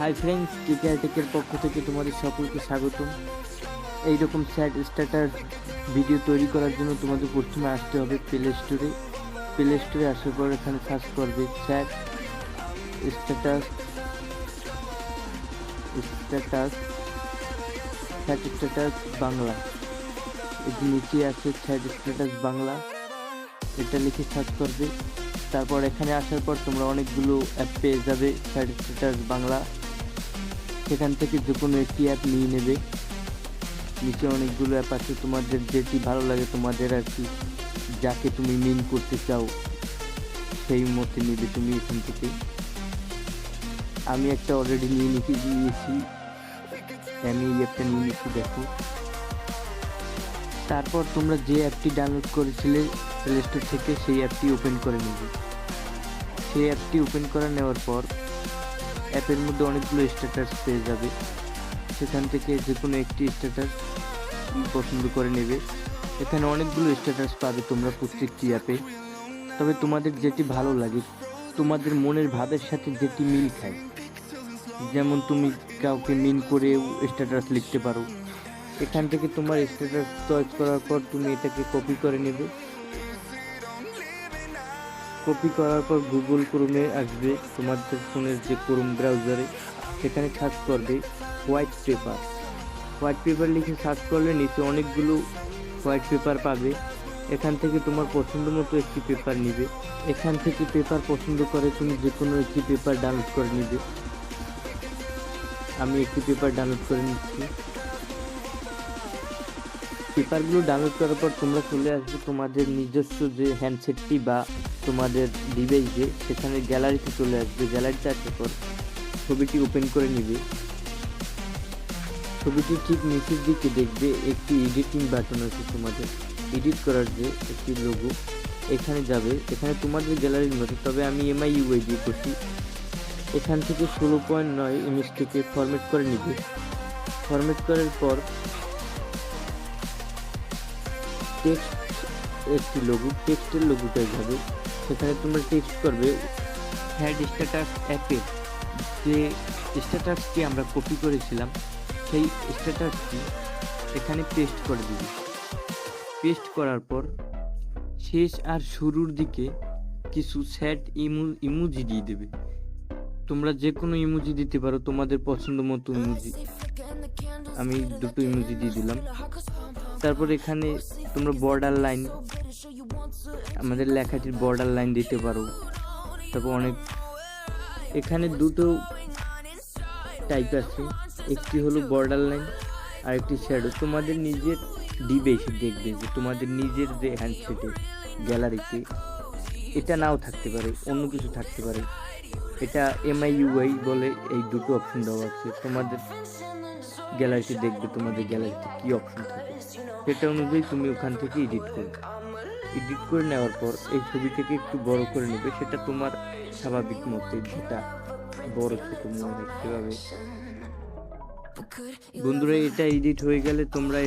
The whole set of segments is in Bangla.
হাই ফ্রেন্ডস, কেকেআর টেকের পক্ষ থেকে তোমাদের সকলকে স্বাগতম। এইরকম স্যাট স্ট্যাটাস ভিডিও তৈরি করার জন্য তোমাদের প্রথমে আসতে হবে প্লে স্টোরে আসার পর এখানে সার্চ করবে স্যাট স্ট্যাটাস স্ট্যাটাস স্যাট স্ট্যাটাস বাংলা। এর নিচে আছে স্যাট স্ট্যাটাস বাংলা, এটা লিখে সার্চ করবে। তারপর এখানে আসার পর তোমরা অনেকগুলো অ্যাপ পেয়ে যাবে স্যাট স্ট্যাটাস বাংলা। সেখান থেকে যে কোনো একটি অ্যাপ নিয়ে নেবে। নিচে অনেকগুলো অ্যাপ আছে, তোমাদের যেটি ভালো লাগে, তোমাদের আর কি যাকে তুমি মিন করতে চাও সেই মতে নেবে তুমি এখান থেকে। আমি একটা অলরেডি নিয়েছি, আমি এই অ্যাপটা নিয়ে নিচ্ছি, দেখো। তারপর তোমরা যে অ্যাপটি ডাউনলোড করেছিলে প্লে স্টোর থেকে সেই অ্যাপটি ওপেন করে নেবে। সেই অ্যাপটি ওপেন করে নেওয়ার পর অ্যাপের মধ্যে অনেকগুলো স্ট্যাটাস পেয়ে যাবে। সেখান থেকে যে কোনো একটি স্ট্যাটাস পছন্দ করে নেবে। এখানে অনেকগুলো স্ট্যাটাস পাবে তোমরা প্রত্যেকটি অ্যাপে, তবে তোমাদের যেটি ভালো লাগে, তোমাদের মনের ভাবের সাথে যেটি মিল খায়, যেমন তুমি কাউকে মিন করেও স্ট্যাটাস লিখতে পারো। এখান থেকে তোমার স্ট্যাটাস চয়েস করার পর তুমি এটাকে কপি করে নেবে। কপি করার পর গুগল ক্রোমে আসবে, তোমাদের ফোনের যে ক্রোম ব্রাউজারে, সেখানে সার্চ করবে হোয়াইট পেপার লিখে সার্চ করলে নিচে অনেকগুলো হোয়াইট পেপার পাবে। এখান থেকে তোমার পছন্দ মতো একটি পেপার নিবে। এখান থেকে পেপার পছন্দ করে তুমি যে কোনো একটি পেপার ডাউনলোড করে নিবে। আমি একটি পেপার ডাউনলোড করে নিচ্ছি। পেপারগুলো ডাউনলোড করার পর তোমরা চলে আসবে তোমাদের নিজস্ব যে হ্যান্ডসেটটি বা তোমাদের ডিভাইসে, সেখানে গ্যালারিতে চলে আসবে। গ্যালারিতে আসার পর ছবিটি ওপেন করে নিবে। ছবিটি ঠিক নিচের দিকে দেখবে একটি এডিটিং বাটন আছে, তোমাদের এডিট করার যে একটি লোগো, এখানে যাবে। এখানে তোমাদের গ্যালারির মতো, তবে আমি MIUI দিয়ে করছি। এখান থেকে 16.9 ইমেজ থেকে ফরম্যাট করে নিবে। ফরম্যাট করার পর টেক্সট একটি লোগো, টেক্সটের লোগোটাই যাবে। সেখানে তোমরা টেক্সট করবে হ্যাড স্ট্যাটাস অ্যাপে যে স্ট্যাটাসটি আমরা কপি করেছিলাম, সেই স্ট্যাটাসটি এখানে পেস্ট করে দিবি। পেস্ট করার পর শেষ আর শুরুর দিকে কিছু স্যাট ইমোজি দিয়ে দেবে। তোমরা যে কোনো ইমোজি দিতে পারো, তোমাদের পছন্দ মতো ইমোজি। আমি দুটো ইমোজি দিয়ে দিলাম। তারপর এখানে তোমরা বর্ডার লাইন, আমাদের লেখাটির বর্ডার লাইন দিতে পারো। তারপর অনেক এখানে দুটো টাইপ আছে, একটি হলো বর্ডার লাইন আর একটি শ্যাডো। তোমাদের নিজের ডিভাইসে দেখবে যে তোমাদের নিজের যে হ্যান্ডসেটে গ্যালারিতে এটা নাও থাকতে পারে, অন্য কিছু থাকতে পারে। এটা MIUI বলে এই দুটো অপশন দেওয়া আছে। তোমাদের গ্যালারিতে দেখবে তোমাদের গ্যালারিতে কি অপশন থাকে, সেটা অনুযায়ী তুমি ওখান থেকে এডিট করে নেওয়ার পর এই ছবিটাকে একটু বড় করে নেবে। সেটা তোমার স্বাভাবিক মতে, যেটা বড় ছোট মনে হয় সেভাবে। বন্ধুরা, এটা এডিট হয়ে গেলে তোমরা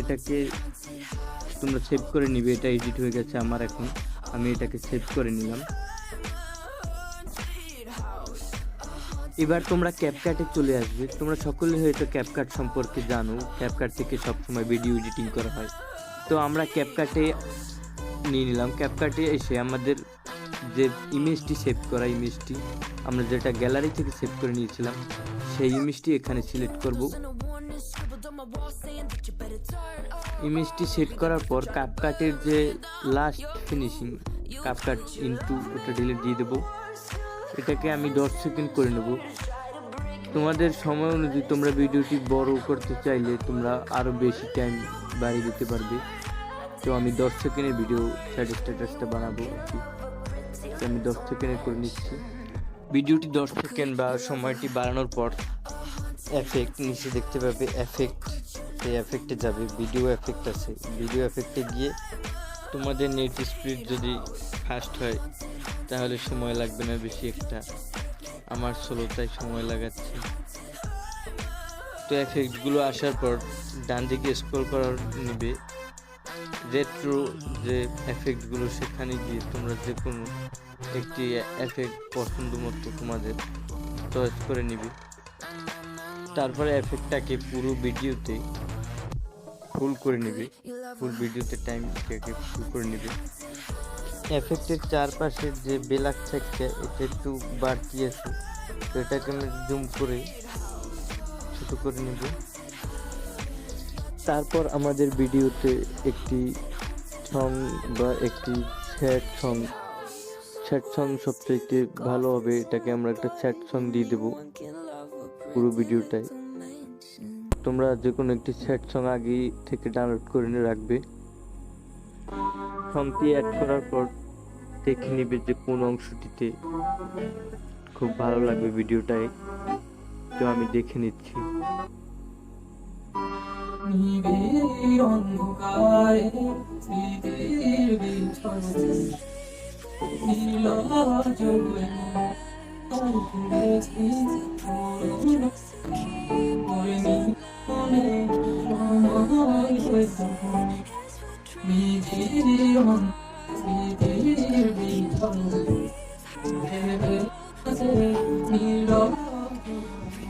সেভ করে নিবে। এটা এডিট হয়ে গেছে আমার এখন, আমি এটাকে সেভ করে নিলাম। এবার তোমরা ক্যাপকাটে চলে আসবে। তোমরা সকলে হয়তো ক্যাপকাট সম্পর্কে জানো, ক্যাপকাট থেকে সবসময় ভিডিও এডিটিং করা হয়। তো আমরা ক্যাপকাটে নিয়ে নিলাম। ক্যাপকাটে এসে আমাদের যে ইমেজটি সেভ করা, ইমেজটি আমরা যেটা গ্যালারি থেকে সেভ করে নিয়েছিলাম, সেই ইমেজটি এখানে সিলেক্ট করব। ইমেজটি সেভ করার পর ক্যাপকাটের যে লাস্ট ফিনিশিং, ক্যাপকাট ইনটু, ওটা ডিলিট দিয়ে দেবো। এটাকে আমি 10 সেকেন্ড করে নেব। তোমাদের সময় অনুযায়ী তোমরা ভিডিওটি বড় করতে চাইলে তোমরা আরও বেশি টাইম বাড়িয়ে দিতে পারবে। তো আমি 10 সেকেন্ডের ভিডিও স্ট্যাটাসটা বানাবো আর কি। তো আমি 10 সেকেন্ডে করে নিচ্ছি। ভিডিওটি 10 সেকেন্ড বা সময়টি বাড়ানোর পর এফেক্ট নিচে দেখতে পাবে, এফেক্ট, সেই এফেক্টে যাবে। ভিডিও এফেক্ট আছে, ভিডিও এফেক্টে গিয়ে তোমাদের নেট স্পিড যদি ফাস্ট হয় তাহলে সময় লাগবে না বেশি একটা, আমার স্লোতায় সময় লাগাচ্ছে। তো এফেক্টগুলো আসার পর ডান দিকে স্ক্রল করার নিবে, রেট্রো যে এফেক্টগুলো, সেখানে গিয়ে তোমরা যে কোনো একটি এফেক্ট পছন্দ মতো তোমাদের চয়েস করে নিবে। তারপরে এফেক্টটাকে পুরো ভিডিওতে ফুল করে নেবে, ফুল ভিডিওতে টাইমটাকে ফুল করে নেবে। এফেক্টের চারপাশের যে ব্ল্যাক সাইডটা এটা একটু বাড়তি আছে, তো এটাকে আমরা জুম করে ছোট করে নেব। তারপর আমাদের ভিডিওতে একটি সং বা একটি স্যাড সং সবচেয়ে ভালো হবে, এটাকে আমরা একটা স্যাড সং দিয়ে দেবো পুরো ভিডিওটায়। তোমরা যে কোনো একটি স্যাড সং আগে থেকে ডাউনলোড করে রাখবে। সংটি অ্যাড করার পর দেখে নিবে যে কোন অংশটিতে খুব ভালো লাগবে ভিডিওটায়, তো আমি দেখে নিচ্ছি।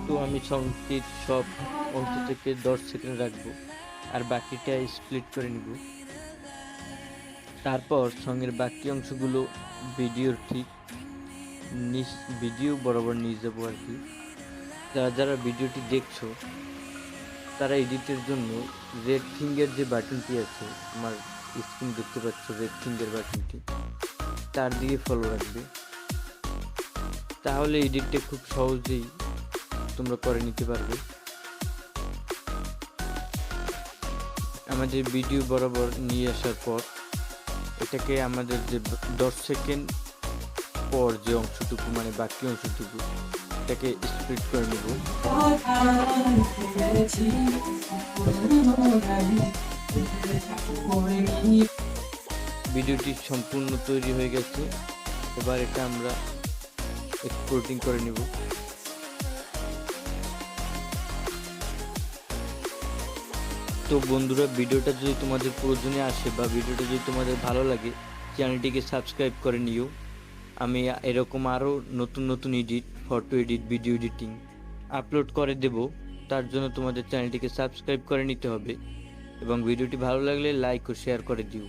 তো আমি সংটির সব অংশ থেকে 10 সেকেন্ড রাখবো আর বাকিটা স্প্লিট করে নিব। তারপর সঙ্গের বাকি অংশগুলো ভিডিওর ঠিক ভিডিও বরাবর নিয়ে যাবো আর কি। যারা ভিডিওটি দেখছো তারা এডিটের জন্য রেড ফিঙ্গার যে বাটনটি আছে, আমার স্ক্রিন দেখতে পাচ্ছ রেড ফিঙ্গার বাটনটি, তার দিকে ফলো রাখবে। তাহলে এডিটটা খুব সহজেই তোমরা করে নিতে পারবে। আমাদের ভিডিও বরাবর নিয়ে আসার পর এটাকে আমাদের যে 10 সেকেন্ড পর যে অংশটুকু মানে বাকি অংশটুকু এটাকে স্প্লিট করে নেব। ভিডিওটি সম্পূর্ণ তৈরি হয়ে গেছে, এবার এটা আমরা এক্সপোর্টিং করে নেব। তো বন্ধুরা, ভিডিওটা যদি তোমাদের প্রয়োজনে আসে বা ভিডিওটা যদি তোমাদের ভালো লাগে, চ্যানেলটিকে সাবস্ক্রাইব করে নিও। আমি এরকম আরও নতুন edit, photo edit, video editing upload করে দেব। তার জন্য তোমাদের চ্যানেলটিকে সাবস্ক্রাইব করে নিতে হবে এবং ভিডিওটি ভালো লাগলে লাইক ও শেয়ার করে দিও।